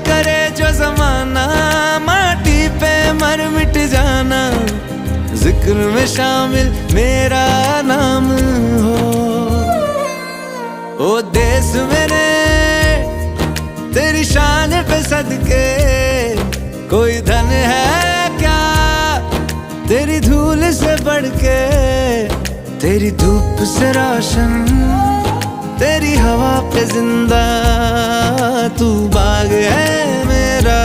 करे जो जमाना, माटी पे मर मिट जाना, जिक्र में शामिल मेरा नाम हो। ओ देश मेरे तेरी शान पे सदके, कोई धन है क्या तेरी धूल से बढ़ के। तेरी धूप से रोशन, तेरी हवा पे जिंदा, तू बाग है मेरा।